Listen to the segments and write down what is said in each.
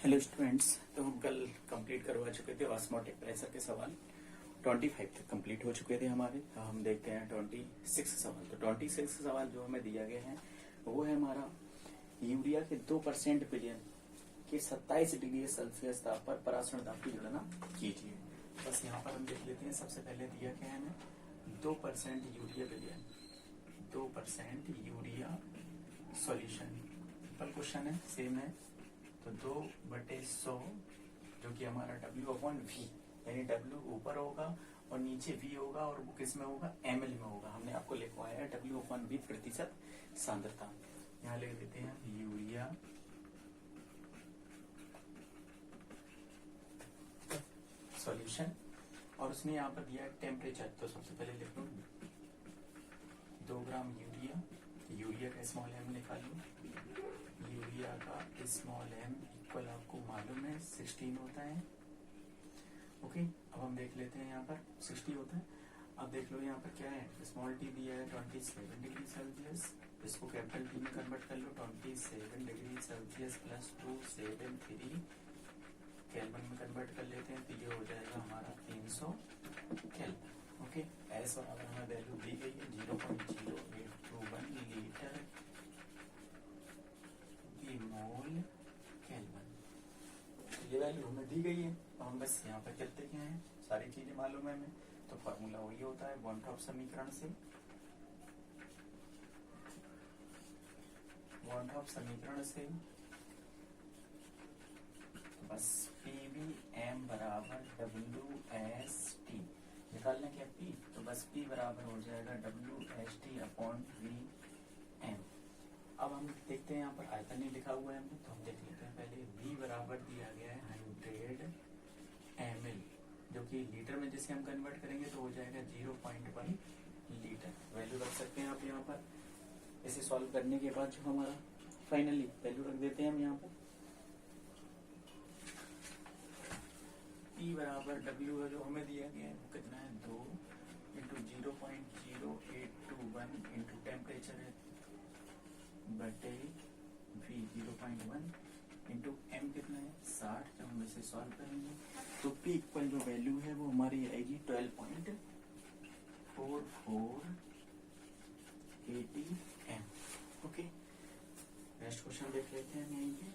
Hello students, तो हम कल कंप्लीट करवा चुके थे ऑस्मोटिक प्रेशर के सवाल 25 तक कंप्लीट हो चुके थे हमारे। हम देखते हैं 26 सवाल। तो 26 सवाल जो हमें दिया गया है वो है हमारा यूरिया के 2% विलयन के 27 डिग्री सेल्सियस ताप पर परासरण दाब की गणना कीजिए। बस यहाँ पर हम देख लेते हैं। सबसे पहले दिया क्या है हमें 2% यूरिया विलयन, 2% यूरिया सॉल्यूशन। सिंपल क्वेश्चन है, सेम है। तो 2/100 जो कि हमारा W/V, यानी W ऊपर होगा और नीचे V होगा, और वो किस में होगा, ml में होगा। हमने आपको लिखवाया है W/V प्रतिशत सांद्रता। यहाँ लिख देते हैं यूरिया सॉल्यूशन, और उसने यहाँ पर दिया है टेम्परेचर। तो सबसे पहले लिख लो 2 ग्राम यूरिया, यूरिया का स्मॉल m निकाल लो। यूरिया का स्मॉल m इक्वल आपको मालूम है 16 होता है। ओके, अब हम देख लेते हैं यहाँ पर 60 होता है। अब देख लो यहाँ पर क्या है, स्मॉल टी दिया है 27 डिग्री सेल्सियस, इसको कैपिटल टी में कन्वर्ट कर लो। 27 डिग्री सेल्सियस प्लस 273 केल्विन में कन्वर्ट कर लेते हैं, तो ये हो जाएगा हमारा 300 केल्विन। ओके, एस बराबर हमें वैल्यू दी गई है 0.0821 लीटर मोल केल्विन। ये वैल्यू हमें दी गई है। तो हम बस यहाँ पर करते क्या है, सारी चीजें मालूम है हमें। तो फॉर्मूला वही होता है वॉन-टॉप समीकरण से। वॉन-टॉप समीकरण से बस PVM बराबर WST निकालना क्या P, तो बस P बराबर हो जाएगा WST/VM। अब हम देखते हैं यहाँ पर आयतन नहीं लिखा हुआ है हमने, तो हम देख लेते हैं पहले। V बराबर दिया गया है 100 ml, जो कि लीटर में जैसे हम कन्वर्ट करेंगे तो हो जाएगा 0.1 लीटर। वैल्यू रख सकते हैं आप यहाँ पर। इसे सॉल्व करने के बाद जो हमारा फाइनली वैल्यू रख देते हैं हम यहाँ पर। P बराबर W जो हमें दिया गया है वो कितना है, 2 × 0.0821 इंटू टेम्परेचर है बटे V 0.1 इंटू M कितना है 60। जब हम इसे सॉल्व करेंगे तो P इक्वल जो वैल्यू है वो हमारी आएगी 12.4480 M। ओके, नेक्स्ट क्वेश्चन देख लेते हैं यहीं पे।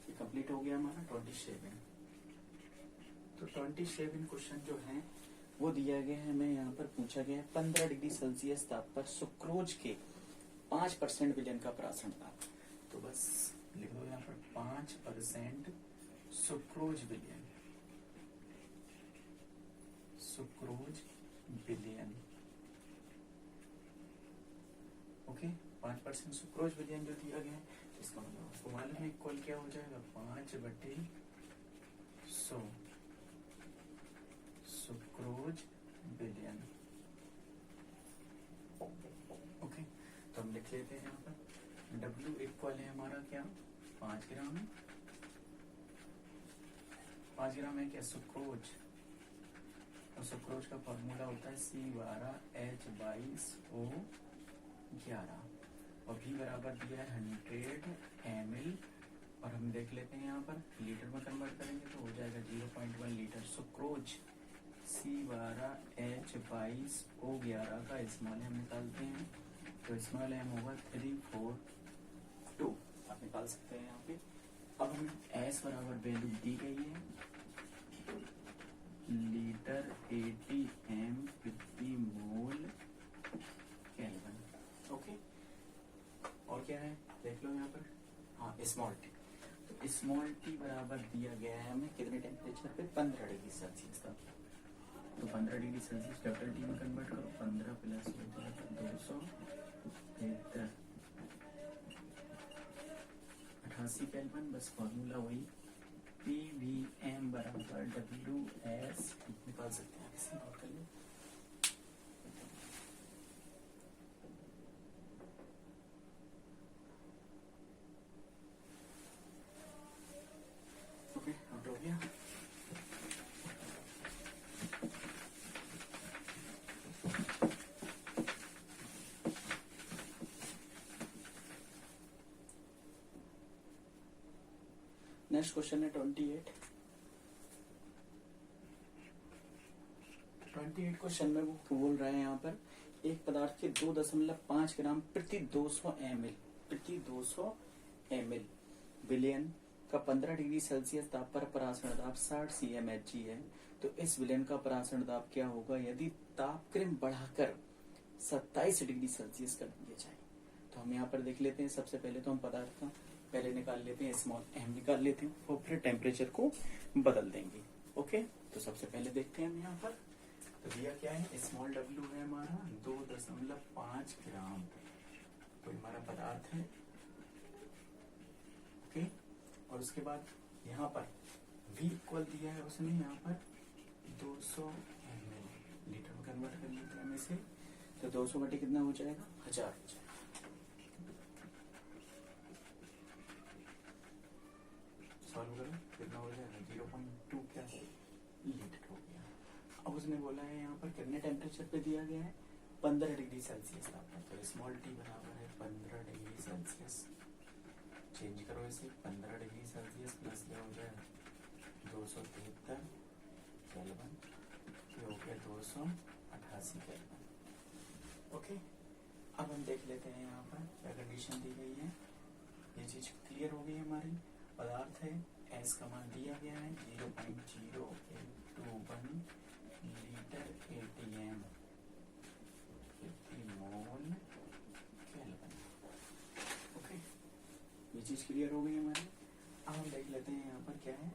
ये कंप्लीट हो गया हमारा 27। तो 27 क्वेश्चन जो है वो दिया गया है हमें। यहाँ पर पूछा गया है 15 डिग्री सेल्सियस ताप पर सुक्रोज के 5% विलयन का परासरण ताप। तो बस लिख दो यहाँ पर 5% सुक्रोज विलयन, सुक्रोज विलयन। ओके, 5% सुक्रोज विलयन जो दिया गया है, इसका मतलब आपको मालूम है इक्वल क्या हो जाएगा, 5/100 सुक्रोज विलयन। ओके, तो हम लिख लेते हैं यहाँ पर W इक्वल है हमारा क्या, 5 ग्राम। 5 ग्राम है क्या सुक्रोज, और सुक्रोज का फॉर्मूला होता है C12H22O11, और V बराबर दिया है 100 ml, और हम देख लेते हैं यहाँ पर लीटर में कन्वर्ट करेंगे तो हो जाएगा 0.1 लीटर। सुक्रोज C12H22O11 का स्मॉल एम निकालते हैं, तो स्मॉल एम होगा 342, आप निकाल सकते हैं यहाँ पे। अब हमें S बराबर वैल्यू दी गई है लीटर 80 M 50 मोल केल्विन। ओके, और क्या है देख लो यहाँ पर, हाँ स्मॉल टी। तो स्मॉल टी बराबर दिया गया है हमें कितने टेम्परेचर पे, 15 डिग्री सेल्सियस तक। तो 15 डिग्री सेल्सियस कैपिटल टी में कन्वर्ट करो, 15 प्लस 288 केल्विन। बस फॉर्मूला वही PVM बराबर WS निकाल सकते हैं, इसे नोट कर लो। ओके, नोट हो गया। नेक्स्ट क्वेश्चन है 28। 28 क्वेश्चन में वो बोल रहे हैं यहाँ पर एक पदार्थ के 2.5 ग्राम प्रति 200 ml विलयन का 15 डिग्री सेल्सियस ताप पर परासरण दाब 60 cmHg है। तो इस विलयन का परासरण दाब क्या होगा यदि तापक्रम बढ़ाकर 27 डिग्री सेल्सियस कर दिया जाए। तो हम यहाँ पर देख लेते हैं। सबसे पहले तो हम पदार्थ का पहले निकाल लेते हैं, स्मॉल m निकाल लेते हैं और फिर टेम्परेचर को बदल देंगे। ओके, तो सबसे पहले देखते हैं हम यहाँ पर तो दिया क्या है, स्मॉल w है हमारा 2.5 ग्राम, तो हमारा पदार्थ है। ओके, और उसके बाद यहाँ पर v इक्वल दिया है उसने यहाँ पर 200 ml, लीटर में कन्वर्ट कर लेते हैं इसे। तो 200 बटे कितना हो जाएगा, 1000 हो जाएगा। सॉल्व करो कितना हो जाएगा, 0.2 क्या लीटर हो गया। अब उसने बोला है यहाँ पर कितने टेम्परेचर पे दिया गया है, 15 डिग्री सेल्सियस तापमान। तो स्मॉल टी बराबर है 15 डिग्री सेल्सियस। चेंज करो इसे, 15 डिग्री सेल्सियस प्लस क्या हो जाएगा 273 केल्विन, ये हो गया 288 केल्विन। ओके, अब हम देख लेते हैं यहाँ पर क्या कंडीशन दी गई है। ये चीज क्लियर हो गई हमारी। पदार्थ है एस का मान दिया गया है 0.0821 लीटर ATM 50 मोल केल्विन। ओके, ये चीज क्लियर हो गई हमारी। अब हम देख लेते हैं यहाँ पर क्या है।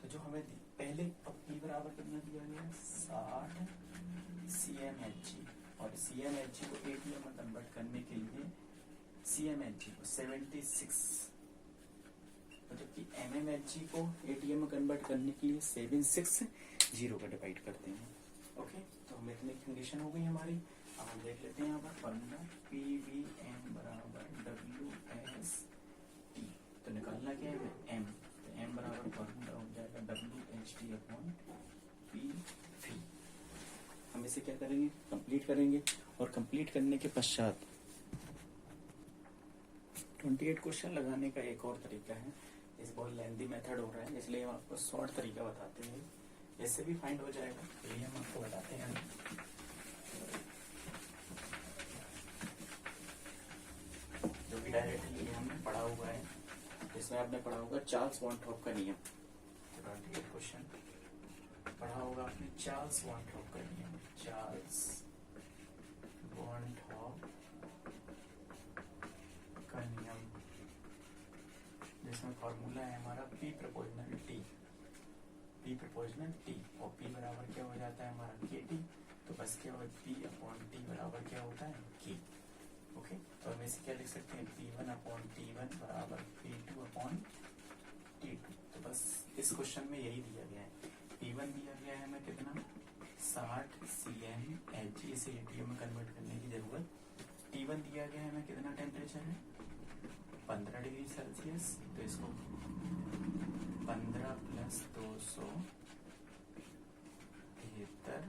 तो जो हमें पहले अब P बराबर कितना दिया गया है 60 cmHg, और cmHg को ATM में कन्वर्ट करने के लिए cmHg को 76, जबकि mmHg को ATM में कन्वर्ट करने के लिए 760 का डिवाइड करते हैं। ओके, तो हमें इतनी कंडीशन हो गई हमारी। अब हम देख लेते हैं यहाँ पर फॉर्मूला PVM बराबर WST। तो निकालना क्या है m, तो m बराबर फॉर्मूला हो जाएगा WHT अपॉन P3। हम इसे क्या करेंगे, कंप्लीट करेंगे, और कंप्लीट करने के पश्चात 28 क्वेश्चन लगाने का एक और तरीका है। इस बहुत लेंथी मेथड हो रहा है, इसलिए हम आपको शॉर्ट तरीका बताते हैं, इससे भी फाइंड हो जाएगा। तो ये हम आपको बताते हैं। जो कि डायरेक्टली हमने पढ़ा हुआ है, इसमें आपने पढ़ा होगा चार्ल्स वॉनट्रॉप का नियम। 28 क्वेश्चन पढ़ा होगा आपने चार्ल्स वॉनट्रॉप का नियम, चार्ल्स वॉनट्रॉप का नियम, जिसमें फॉर्मूला है हमारा P proportional T, P proportional T, और P बराबर क्या हो जाता है हमारा KT। तो बस क्या हो, P अपॉन T बराबर क्या होता है K। ओके, तो हम इसे क्या लिख सकते हैं, P1 अपॉन T1 बराबर P2 अपॉन T2। तो बस इस क्वेश्चन में यही दिया गया है। P1 दिया गया है हमें कितना 60 cmHg, इसे ATM में कन्वर्ट करने की जरूरत। T1 दिया गया है हमें कितना टेम्परेचर है 15 डिग्री सेल्सियस। तो इसको 15 प्लस 273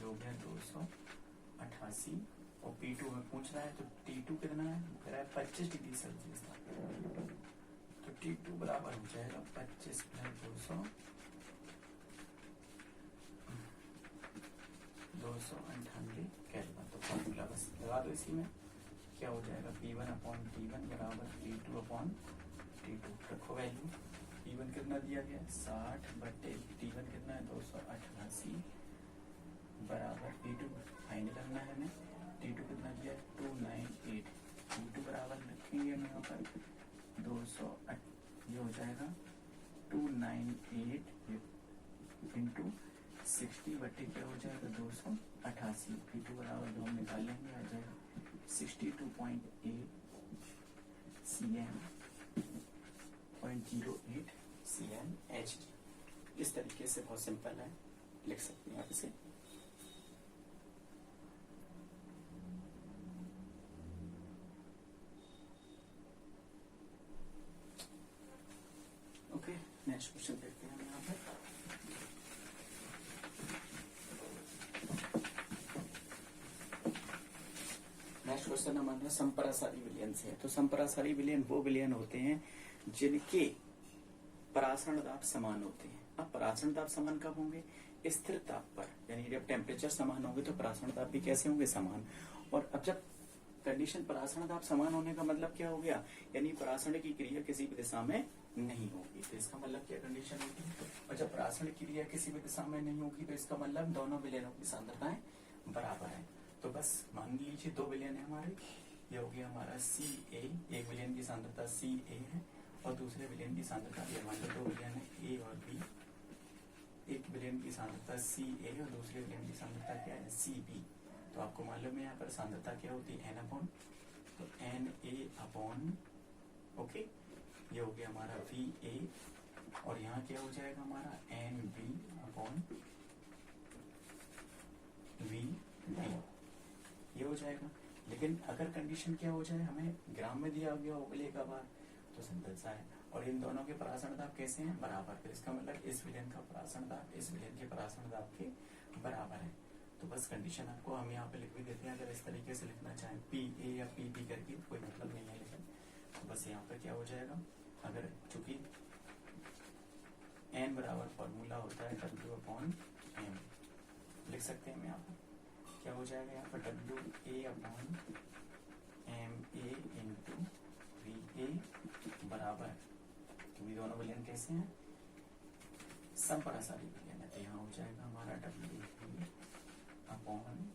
हो गया 288, और P2 में पूछ रहा है तो T2 कितना है, कह रहा है 25 डिग्री सेल्सियस था। तो T2 बराबर हो जाएगा 25 प्लस 298 केल्विन। तो फॉर्मूला बस लगा दो इसी में, क्या हो जाएगा P1 अपॉन T1 बराबर P2 अपॉन T2। रखो वैल्यू, P1 कितना दिया गया 60 बटे T1 कितना है 288 बराबर P2 फाइंड करना है हमें। T2 कितना दिया 298, T2 बराबर रखेंगे हम यहाँ पर 208, ये हो जाएगा 298 इंटू 60 बटे क्या हो जाएगा 288। P2 बराबर जो हम निकालेंगे आ जाएगा 62.8 cm/08 इस तरीके से बहुत सिंपल है, लिख सकते हैं आप इसे। ओके, नेक्स्ट क्वेश्चन देखते हैं हम यहाँ पर। नेक्स्ट क्वेश्चन हमारा संपरासारी विलयन से है। तो संपरासारी विलयन वो विलयन होते हैं जिनके परासरण दाब समान होते हैं। अब परासरण दाब समान कब होंगे? स्थिर ताप पर, यानी जब टेम्परेचर समान होंगे तो परासरण दाब भी कैसे होंगे? समान। और अब जब कंडीशन परासरण दाब समान होने का मतलब क्या हो गया? यानी परासरण की क्रिया किसी भी दिशा में नहीं होगी, तो इसका मतलब क्या कंडीशन होगी? और जब परासरण क्रिया किसी भी दिशा में नहीं होगी तो इसका मतलब दोनों विलयनों की सांद्रताएं बराबर है। तो बस मान लीजिए दो विलयन है हमारे, ये हो गया हमारा Ca, एक विलयन की सांद्रता Ca है और दूसरे विलयन की सांद्रता, ये मान लो दो विलयन है A और B, एक विलयन की सांद्रता Ca और दूसरे विलयन की सांद्रता क्या है? Cb। तो आपको मालूम है यहाँ पर सांद्रता क्या होती है? N अपॉन, तो Na अपॉन, ओके, ये हो गया हमारा Va और यहाँ क्या हो जाएगा हमारा? Nb अपॉन Vb, ये हो जाएगा। लेकिन अगर कंडीशन क्या हो जाए, हमें ग्राम में दिया गया हो विलय का भार, तो संतुलता है और इन दोनों के परासरण दाब कैसे हैं? बराबर। तो इसका मतलब इस विलयन का परासरण दाब इस विलयन के परासरण दाब के बराबर है। तो बस कंडीशन आपको हम यहाँ पे लिख भी देते हैं, अगर इस तरीके से लिखना चाहें Pa या Pb करके कोई मतलब नहीं है, लेकिन तो बस यहाँ पे क्या हो जाएगा, अगर चूंकि n बराबर फॉर्मूला होता है W अपॉन M, लिख सकते हैं हम यहाँ पर क्या हो जाएगा, यहाँ पर WA upon MA into VA बराबर, क्योंकि दोनों विलयन कैसे हैं? समपरासारी विलयन है, तो यहाँ हो जाएगा हमारा WA upon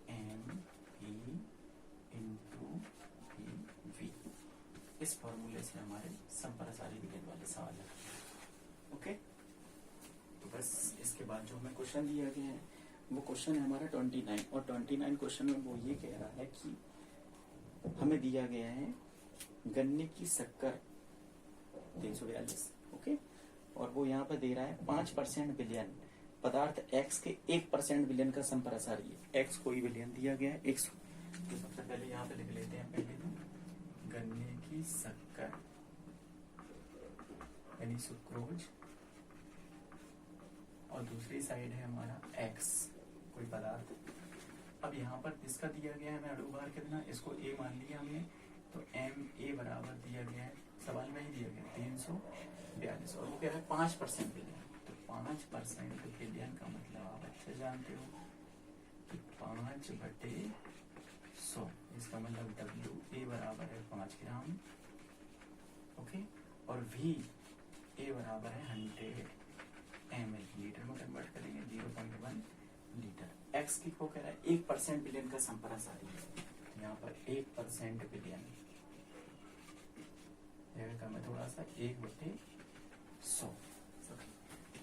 ME into VV। इस फॉर्मूले से हमारे समपरासारी विलयन वाले सवाल है। ओके, तो बस इसके बाद जो हमें क्वेश्चन दिया गया है वो क्वेश्चन है हमारा 29, और 29 क्वेश्चन में वो ये कह रहा है कि हमें दिया गया है गन्ने की शक्कर 342, ओके, और वो यहाँ पर दे रहा है 5% विलयन पदार्थ X के 1% विलयन का संपरासारी है। X कोई विलयन दिया गया है 100, तो सबसे पहले यहाँ पे लिख लेते हैं पहले तो गन्ने की शक्कर यानी सुक्रोज, और दूसरी साइड है हमारा X कोई पदार्थ। अब यहाँ पर इसका दिया गया है हमें अणुभार कितना, इसको A मान लिया हमने, तो Ma बराबर दिया गया है, सवाल में ही दिया गया 342, और वो कह रहा है 5% विलयन, तो 5% विलयन का मतलब आप अच्छे जानते हो कि 5/100, इसका मतलब WA बराबर है 5 ग्राम, ओके, और VA बराबर है 100 ml, लीटर में कन्वर्ट करेंगे 0.1 लीटर। X की को कह रहा है 1% विलयन का संपरासारी है, यहाँ पर 1% विलयन मैं थोड़ा सा 1/100, तो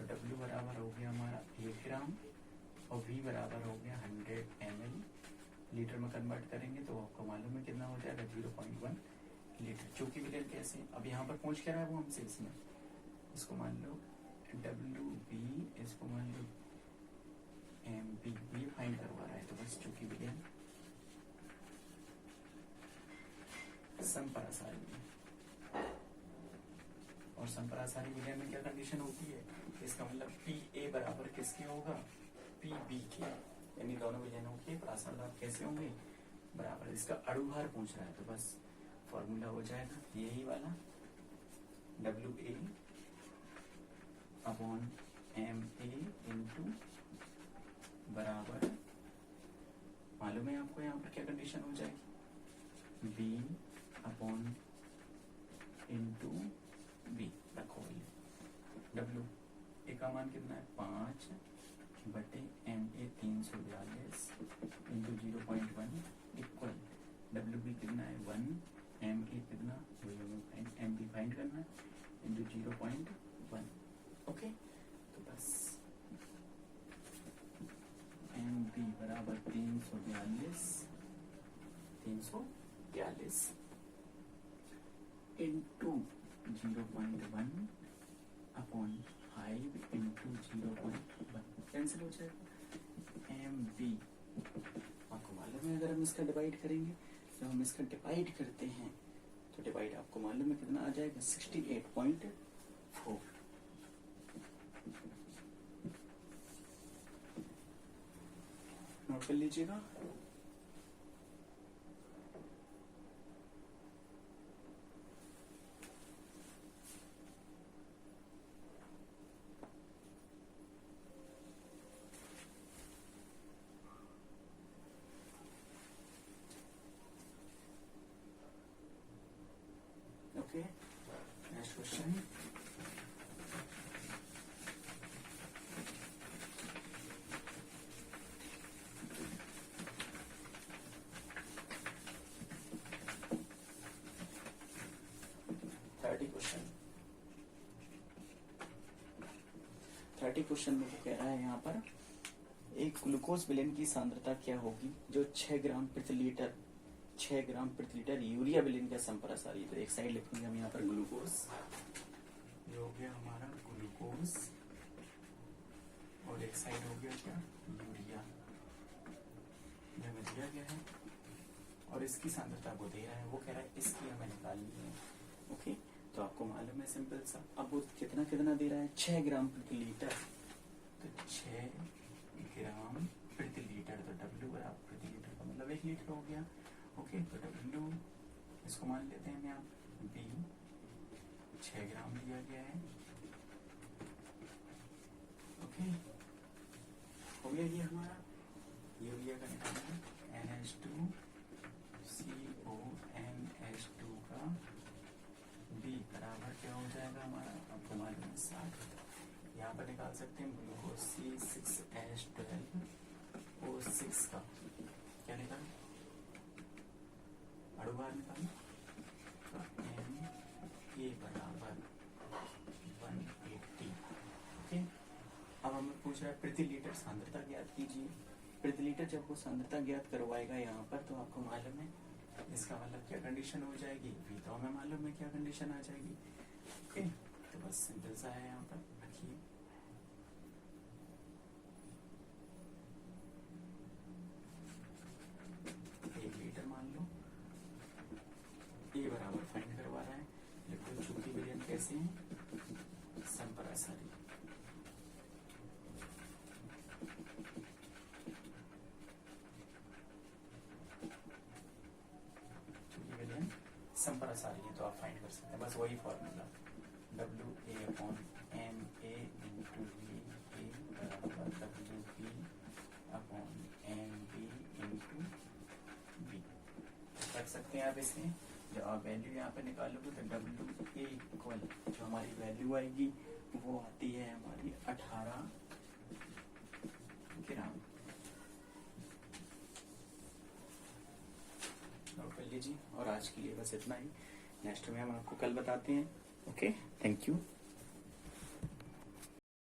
W बराबर हो गया हमारा 1 ग्राम और V बराबर हो गया 100 ml, लीटर में कन्वर्ट करेंगे तो आपको मालूम है कितना हो जाएगा 0.1 लीटर। चूंकि विलयन कैसे, अब यहाँ पर पूछ क्या रहा है वो हमसे, इसमें इसको मान लो WB, इसको मान लो MB, ये फाइंड करवा रहा है, तो बस चूंकि विलयन समपरासारी है और समपरासारी विलयन में क्या कंडीशन होती है, इसका मतलब PA बराबर किसके होगा? PB के, यानी दोनों विलयनों के परासरण दाब कैसे होंगे? बराबर। इसका अणुभार पूछ रहा है, तो बस फॉर्मूला हो जाएगा यही वाला WA अपॉन MA इंटू बराबर, मालूम है आपको यहाँ पर क्या कंडीशन हो जाएगी? B अपॉन इंटू B, रखो W ए का मान कितना है 5/MA 342 इंटू 0.1 इक्वल WB कितना है 1, MA कितना MB फाइंड करना इंटू 0.1, ओके, तो बस MB बराबर 342 इंटू 0.1 अपॉन 5 इंटू 0.1, कैंसिल हो जाएगा। MB आपको मालूम है अगर हम इसका डिवाइड करेंगे, जब हम इसका डिवाइड करते हैं तो डिवाइड आपको मालूम है कितना आ जाएगा 68.4। नोट कर लीजिएगा। नेक्स्ट क्वेश्चन, थर्टी क्वेश्चन में वो कह रहा है यहाँ पर, एक ग्लूकोज विलेन की सांद्रता क्या होगी जो 6 ग्राम प्रति लीटर यूरिया विलेन का संपरासारी। तो एक साइड लिखेंगे हम यहाँ पर ग्लूकोज, ये हो गया हमारा ग्लूकोज, और एक साइड हो गया क्या, यूरिया, ये हमें दिया गया है और इसकी सांद्रता को दे रहा है, वो कह रहा है इसकी हमें निकालनी है। ओके, तो आपको मालूम है सिंपल सा, अब वो कितना कितना दे रहा है, 6 ग्राम प्रति लीटर, तो 6 ग्राम प्रति लीटर, तो W बराबर प्रति लीटर का मतलब 1 लीटर हो गया। ओके, तो W इसको मान लेते हैं यहाँ B, 6 ग्राम दिया गया है। ओके, हो गया ये हमारा यूरिया का निकालना, NH2CONH2 का B बराबर क्या हो जाएगा हमारा, आपको मालूम है 60। यहाँ पर निकाल सकते हैं ग्लूकोज C6H12O6 का क्या निकाल, अड़ुबार निकाल, तो Na बराबर 180। ओके, अब हमें पूछ रहा है प्रति लीटर सांद्रता ज्ञात कीजिए। प्रति लीटर जब वो सांद्रता ज्ञात करवाएगा यहाँ पर, तो आपको मालूम है इसका मतलब क्या कंडीशन हो जाएगी, भी तो हमें मालूम है क्या कंडीशन आ जाएगी। ओके, तो बस सिंपल सा है, यहाँ पर रखिए। एक लीटर मान लो, ये बराबर फाइंड करवा रहा है, लिक्विड चूंकि विलयन कैसे हैं, संपरासारी। संपरासारी है तो आप फाइंड कर सकते हैं, बस वही फॉर्मूला, WA/NA × VA बराबर WB/NB × B रख सकते हैं आप इसमें। जब आप वैल्यू यहाँ पे निकालोगे तो WA इक्वल जो हमारी वैल्यू आएगी वो आती है हमारी 18 ग्राम। नोट कर लीजिए, और आज के लिए बस इतना ही, नेक्स्ट में हम आपको कल बताते हैं। Okay, thank you.